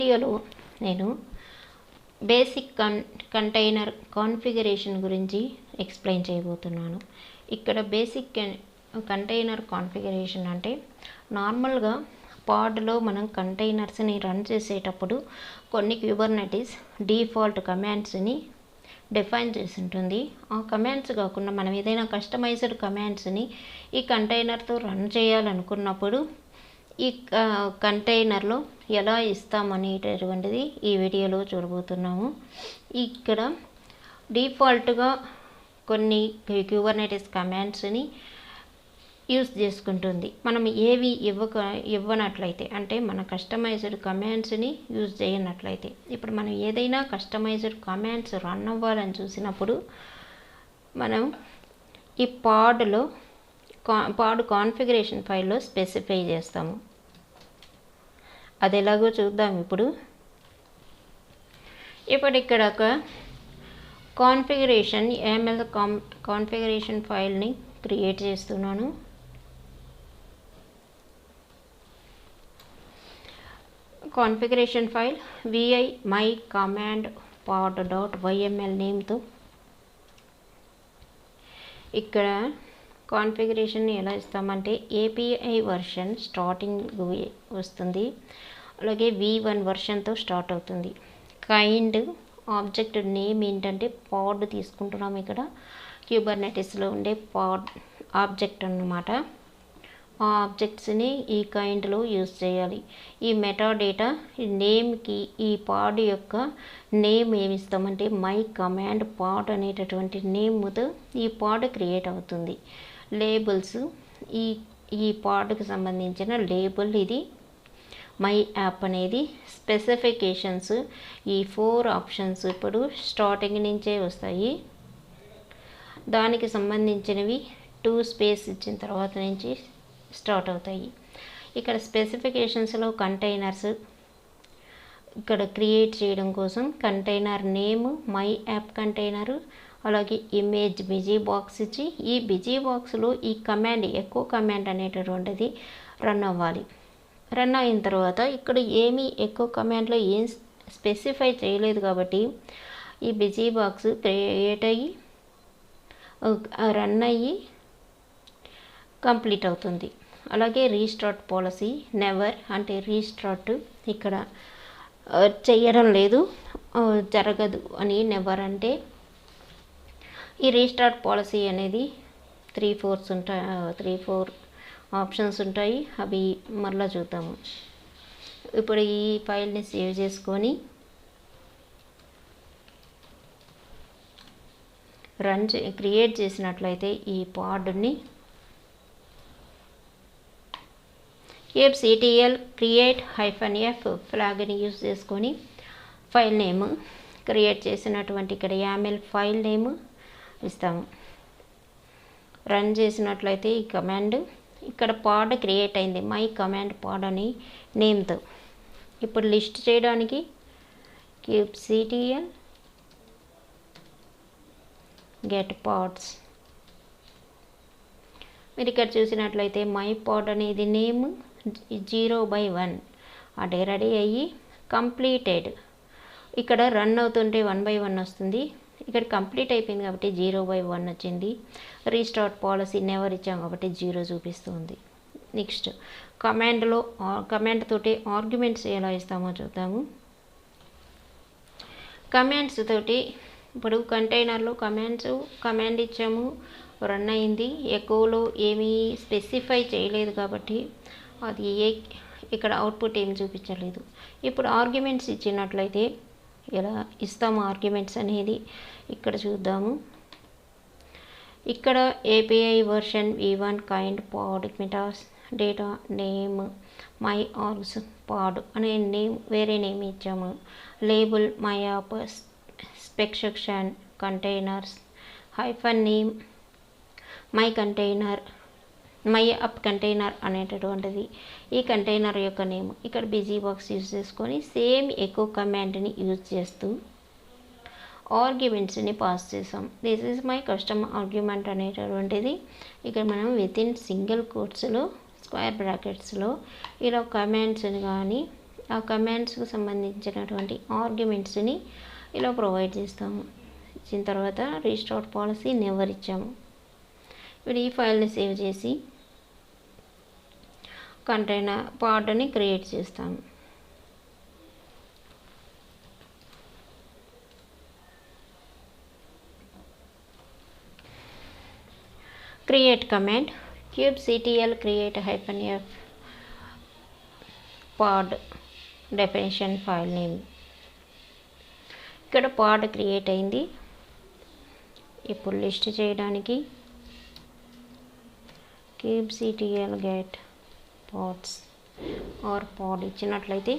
వీడియోలో నేను basic container configuration గురించి ఎక్స్ప్లెయిన్ చేయబోతున్నాను. ఇక్కడ బేసిక్ కంటైనర్ కాన్ఫిగరేషన్ అంటే నార్మల్గా పాడ్లో మనం కంటైనర్స్ని రన్ చేసేటప్పుడు కొన్ని క్యూబర్నెటిస్ డిఫాల్ట్ కమాండ్స్ని డిఫైన్ చేసి ఉంటుంది. ఆ కమాండ్స్ కాకుండా మనం ఏదైనా కస్టమైజ్డ్ కమాండ్స్ని ఈ కంటైనర్తో రన్ చేయాలనుకున్నప్పుడు ఈ కంటైనర్లో ఎలా ఇస్తామనేటటువంటిది ఈ వీడియోలో చూడబోతున్నాము. ఇక్కడ డిఫాల్ట్గా కొన్ని క్యూబర్నెటిస్ కమాండ్స్ని యూస్ చేసుకుంటుంది. మనం ఏవి ఇవ్వనట్లయితే, అంటే మన కస్టమైజ్డ్ కమాండ్స్ని యూజ్ చేయనట్లయితే, ఇప్పుడు మనం ఏదైనా కస్టమైజ్డ్ కమాండ్స్ రన్ అవ్వాలని చూసినప్పుడు మనం ఈ పాడ్ కాన్ఫిగరేషన్ ఫైల్లో స్పెసిఫై చేస్తాము. అది ఎలాగో చూద్దాం. ఇప్పుడు ఇక్కడ ఒక కాన్ఫిగరేషన్ YAML కాన్ఫిగరేషన్ ఫైల్ని క్రియేట్ చేస్తున్నాను. Configuration file vi my command pod.yml నేమ్తో ఇక్కడ కాన్ఫిగరేషన్ని ఎలా ఇస్తామంటే API వర్షన్ స్టార్టింగ్ వస్తుంది, అలాగే V1 వర్షన్తో స్టార్ట్ అవుతుంది. కైండ్ ఆబ్జెక్ట్ నేమ్ ఏంటంటే పాడ్ తీసుకుంటున్నాం. ఇక్కడ క్యూబర్నెటిస్లో ఉండే పాడ్ ఆబ్జెక్ట్ అన్నమాట. ఆ ఆబ్జెక్ట్స్ని ఈ కైండ్లో యూజ్ చేయాలి. ఈ మెటాడేటా నేమ్కి ఈ పాడ్ యొక్క నేమ్ ఏమిస్తామంటే మై కమాండ్ పాడ్ అనేటటువంటి నేమ్తో ఈ పాడ్ క్రియేట్ అవుతుంది. లేబుల్స్ ఈ పాడ్కి సంబంధించిన లేబుల్ ఇది మై యాప్ అనేది. స్పెసిఫికేషన్స్ ఈ 4 ఆప్షన్స్ ఇప్పుడు స్టార్టింగ్ నుంచే వస్తాయి. దానికి సంబంధించినవి 2 స్పేస్ ఇచ్చిన తర్వాత నుంచి స్టార్ట్ అవుతాయి. ఇక్కడ స్పెసిఫికేషన్స్లో కంటైనర్స్ ఇక్కడ క్రియేట్ చేయడం కోసం container name my app container, అలాగే ఇమేజ్ బిజీ బాక్స్ ఇచ్చి ఈ బిజీ బాక్స్లో ఈ కమాండ్ ఎకో కమాండ్ అనేటటువంటిది రన్ అవ్వాలి. రన్ అయిన తర్వాత ఇక్కడ ఏమీ ఎకో కమాండ్లో ఏం స్పెసిఫై చేయలేదు కాబట్టి ఈ బిజీ బాక్స్ క్రియేట్ అయ్యి రన్ అయ్యి కంప్లీట్ అవుతుంది. అలాగే రీస్టార్ట్ పాలసీ నెవర్, అంటే రీస్టార్ట్ ఇక్కడ చేయడం లేదు, జరగదు అని నెవర్ అంటే. ఈ రీస్టార్ట్ పాలసీ అనేది 3-4 ఆప్షన్స్ ఉంటాయి. అవి మళ్ళీ చూద్దాము. ఇప్పుడు ఈ ఫైల్ని సేవ్ చేసుకొని క్రియేట్ చేసినట్లయితే ఈ పాడ్ని kubectl create-f ఫ్లాగ్ని యూజ్ చేసుకొని ఫైల్ నేమ్ క్రియేట్ చేసినటువంటి ఇక్కడ YAML ఫైల్ నేమ్ ఇస్తాము. రన్ చేసినట్లయితే ఈ కమాండ్ ఇక్కడ పాడ్ క్రియేట్ అయింది మై కమాండ్ పాడ్ అని నేమ్తో. ఇప్పుడు లిస్ట్ చేయడానికి kubectl get pods. మీరు ఇక్కడ చూసినట్లయితే మై పాడ్ అనేది నేమ్ 0/1 అంటే రెడీ అయ్యి కంప్లీటెడ్. ఇక్కడ రన్ అవుతుంటే 1/1 వస్తుంది, ఇక్కడ కంప్లీట్ అయిపోయింది కాబట్టి 0/1 వచ్చింది. రీస్టార్ట్ పాలసీ నెవర్ ఇచ్చాం కాబట్టి 0 చూపిస్తుంది. నెక్స్ట్ కమాండ్ తోటి ఆర్గ్యుమెంట్స్ ఎలా ఇస్తామో చూద్దాము. కమాండ్స్ తోటి ఇప్పుడు కంటైనర్లో కమాండ్ ఇచ్చాము, రన్ అయింది. ఎకోలో ఏమీ స్పెసిఫై చేయలేదు కాబట్టి అది ఇక్కడ అవుట్పుట్ ఏమి చూపించలేదు. ఇప్పుడు ఆర్గ్యుమెంట్స్ ఇచ్చినట్లయితే ఎలా ఇస్తాము ఆర్గ్యుమెంట్స్ అనేది ఇక్కడ చూద్దాము. ఇక్కడ API version V1 kind pod metadata name my args pod అనే నేమ్ వేరే నేమ్ ఇచ్చాము. Label my app specification containers hyphen name my app container అనేటటువంటిది ఈ కంటైనర్ యొక్క నేమ్. ఇక్కడ బిజీ బాక్స్ యూజ్ చేసుకొని సేమ్ ఎకో కమాండ్ని యూజ్ చేస్తూ ఆర్గ్యుమెంట్స్ని పాస్ చేసాం. This is my custom argument అనేటటువంటిది ఇక్కడ మనం వితిన్ సింగిల్ కోట్స్లో స్క్వేర్ బ్రాకెట్స్లో ఇలా కమాండ్స్ని కానీ ఆ కమాండ్స్కి సంబంధించినటువంటి ఆర్గ్యుమెంట్స్ని ఇలా ప్రొవైడ్ చేస్తాము. ఇచ్చిన తర్వాత రీస్టార్ట్ పాలసీ నెవర్ ఇచ్చాము. ఇప్పుడు ఈ ఫైల్ని సేవ్ చేసి కంటైనర్ పార్ట్ని క్రియేట్ చేస్తాము. Create command kubectl create -f పాడ్ డెఫినేషన్ ఫైల్ నేమ్. ఇక్కడ పాడ్ క్రియేట్ అయింది. ఇప్పుడు లిస్ట్ చేయడానికి kubectl get pods ఆర్ పాడ్ ఇచ్చినట్లయితే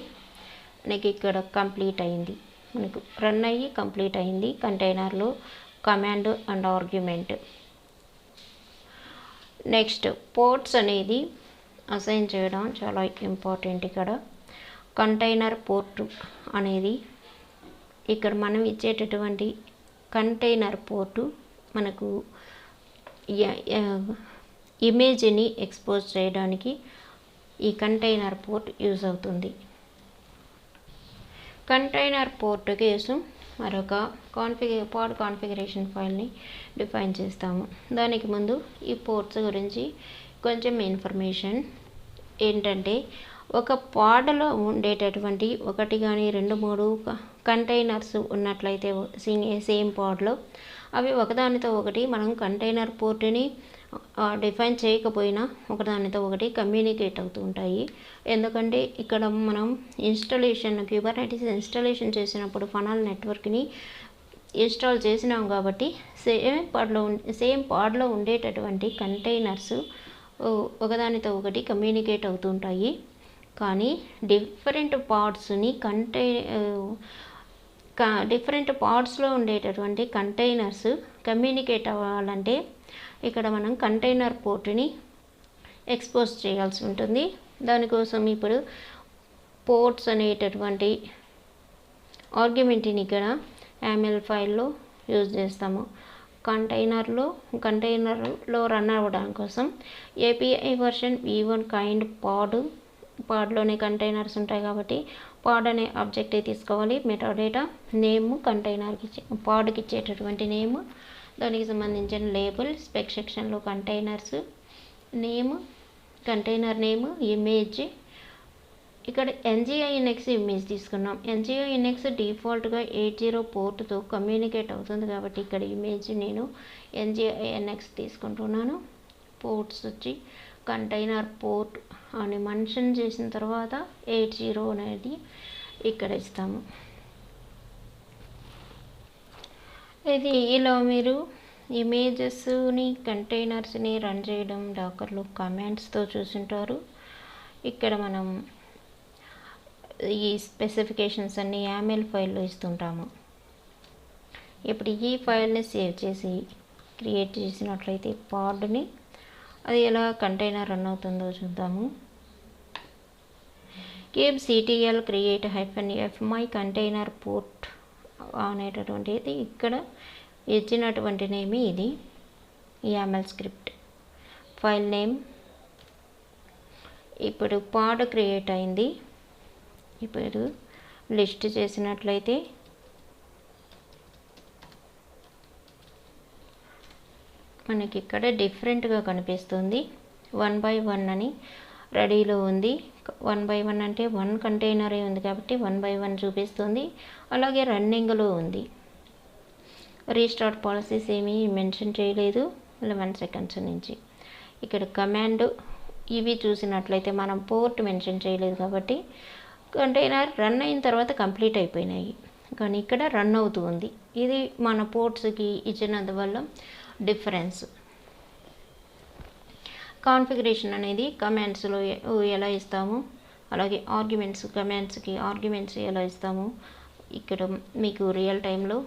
మనకి ఇక్కడ కంప్లీట్ అయింది. మనకు రన్ అయ్యి కంప్లీట్ అయింది కంటైనర్లో command and argument. Next ports అనేది అసైన్ చేయడం చాలా ఇంపార్టెంట్. ఇక్కడ కంటైనర్ పోర్టు అనేది ఇక్కడ మనం ఇచ్చేటటువంటి కంటైనర్ పోర్టు మనకు ఇమేజ్ని ఎక్స్పోజ్ చేయడానికి ఈ కంటైనర్ పోర్ట్ యూజ్ అవుతుంది. కంటైనర్ పోర్ట్ కోసం మరొక పాడ్ కాన్ఫిగరేషన్ ఫైల్ని డిఫైన్ చేస్తాము. దానికి ముందు ఈ పోర్ట్స్ గురించి కొంచెం ఇన్ఫర్మేషన్ ఏంటంటే, ఒక పాడ్లో ఉండేటటువంటి ఒకటి కానీ 2-3 కంటైనర్స్ ఉన్నట్లయితే సేమ్ పాడ్లో అవి ఒకదానితో ఒకటి మనం కంటైనర్ పోర్ట్ని డిఫైన్ చేయకపోయినా ఒకదానితో ఒకటి కమ్యూనికేట్ అవుతూ ఉంటాయి. ఎందుకంటే ఇక్కడ మనం క్యూబర్నెటిస్ ఇన్స్టాలేషన్ చేసినప్పుడు ఫనల్ నెట్వర్క్ని ఇన్స్టాల్ చేసినాం కాబట్టి సేమ్ పాడ్లో ఉండేటటువంటి కంటైనర్స్ ఒకదానితో ఒకటి కమ్యూనికేట్ అవుతుంటాయి. కానీ డిఫరెంట్ పార్ట్స్లో ఉండేటటువంటి కంటైనర్స్ కమ్యూనికేట్ అవ్వాలంటే ఇక్కడ మనం కంటైనర్ పోర్ట్ని ఎక్స్పోజ్ చేయాల్సి ఉంటుంది. దానికోసం ఇప్పుడు పోర్ట్స్ అనేటటువంటి ఆర్గ్యుమెంట్ని ఇక్కడ YAML ఫైల్లో యూజ్ చేస్తాము. కంటైనర్లో రన్ అవ్వడం కోసం API వర్షన్ v1 కైండ్ పాడ్లోనే కంటైనర్స్ ఉంటాయి కాబట్టి పాడ్ అనే ఆబ్జెక్ట్ తీసుకోవాలి. మెటాడేటా నేమ్ పాడ్కి ఇచ్చేటటువంటి నేమ్, దానికి సంబంధించిన లేబుల్, స్పెక్ సెక్షన్లో containers name, container name, image. ఇక్కడ NGINX ఇమేజ్ తీసుకున్నాం. NGINX డిఫాల్ట్గా 80 పోర్టుతో కమ్యూనికేట్ అవుతుంది కాబట్టి ఇక్కడ ఇమేజ్ నేను NGINX తీసుకుంటున్నాను. పోర్ట్స్ వచ్చి కంటైనర్ పోర్ట్ అని మెన్షన్ చేసిన తర్వాత 80 అనేది ఇక్కడ ఇస్తాము. ఇది ఇలా మీరు ఇమేజెస్ని కంటైనర్స్ని రన్ చేయడం డాకర్లో కమాండ్స్తో చూసుంటారు. ఇక్కడ మనం ఈ స్పెసిఫికేషన్స్ అన్ని YAML ఫైల్లో ఇస్తుంటాము. ఇప్పుడు ఈ ఫైల్ని సేవ్ చేసి క్రియేట్ చేసినట్లయితే పాడ్ని అది ఎలా కంటైనర్ రన్ అవుతుందో చూద్దాము. kubectl create -f my container port అనేటటువంటిది ఇక్కడ ఇచ్చినటువంటి నేమ్ ఇది YAML స్క్రిప్ట్ ఫైల్ నేమ్. ఇప్పుడు పాడ్ క్రియేట్ అయింది. ఇప్పుడు లిస్ట్ చేసినట్లయితే మనకి ఇక్కడ డిఫరెంట్గా కనిపిస్తుంది. 1 by 1 అని రెడీలో ఉంది. 1 by 1 అంటే 1 కంటైనరే ఉంది కాబట్టి 1 by 1 చూపిస్తుంది. అలాగే రన్నింగ్లో ఉంది. రీస్టార్ట్ పాలసీస్ ఏమీ మెన్షన్ చేయలేదు 11 seconds నుంచి. ఇక్కడ కమాండ్ ఇవి చూసినట్లయితే మనం పోర్ట్ మెన్షన్ చేయలేదు కాబట్టి కంటైనర్ రన్ అయిన తర్వాత కంప్లీట్ అయిపోయినాయి, కానీ ఇక్కడ రన్ అవుతూ ఉంది. ఇది మన పోర్ట్స్కి ఇచ్చినందువల్ల డిఫరెన్స్. కాన్ఫిగరేషన్ అనేది కమాండ్స్లో ఎలా ఇస్తాము, అలాగే కమాండ్స్కి ఆర్గ్యుమెంట్స్ ఎలా ఇస్తాము. ఇక్కడ మీకు రియల్ టైంలో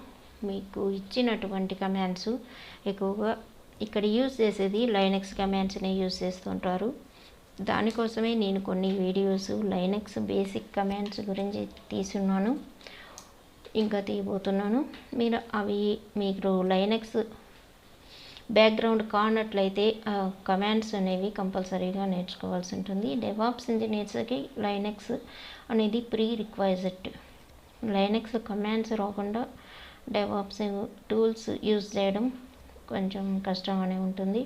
మీకు ఇచ్చినటువంటి కమాండ్స్ ఎక్కువగా ఇక్కడ యూజ్ చేసేది లైనక్స్ కమాండ్స్ని యూజ్ చేస్తుంటారు. దానికోసమే నేను కొన్ని వీడియోస్ లైనక్స్ బేసిక్ కమాండ్స్ గురించి తీసున్నాను, ఇంకా తీయబోతున్నాను. మీరు అవి మీకు లైనక్స్ బ్యాక్గ్రౌండ్ కానట్లయితే కమాండ్స్ అనేవి కంపల్సరీగా నేర్చుకోవాల్సి ఉంటుంది. డెవాప్స్ ఇంజనీర్స్కి లైనక్స్ అనేది ప్రీ రిక్వైజెట్. లైనక్స్ కమాండ్స్ రాకుండా డెవాప్స్ టూల్స్ యూజ్ చేయడం కొంచెం కష్టంగానే ఉంటుంది.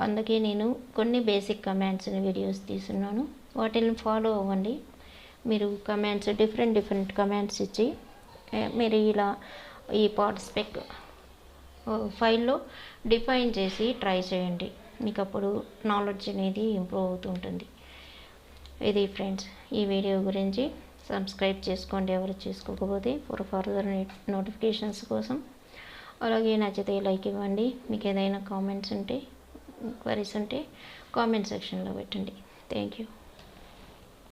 అందుకే నేను కొన్ని బేసిక్ కమాండ్స్ని వీడియోస్ తీసున్నాను, వాటిని ఫాలో అవ్వండి. మీరు కమాండ్స్ డిఫరెంట్ కమాండ్స్ ఇచ్చి మీరు ఇలా ఈ పార్ట్స్పెక్ ఫైల్లో డిఫైన్ చేసి ట్రై చేయండి. మీకు అప్పుడు నాలెడ్జ్ అనేది ఇంప్రూవ్ అవుతుంటుంది. ఇది ఫ్రెండ్స్ ఈ వీడియో గురించి. సబ్స్క్రైబ్ చేసుకోండి ఎవరు చేసుకోకపోతే ఫర్దర్ నోటిఫికేషన్స్ కోసం. అలాగే నచ్చితే లైక్ ఇవ్వండి. మీకు ఏదైనా కామెంట్స్ ఉంటే క్వరీస్ ఉంటే కామెంట్ సెక్షన్లో పెట్టండి. Thank you.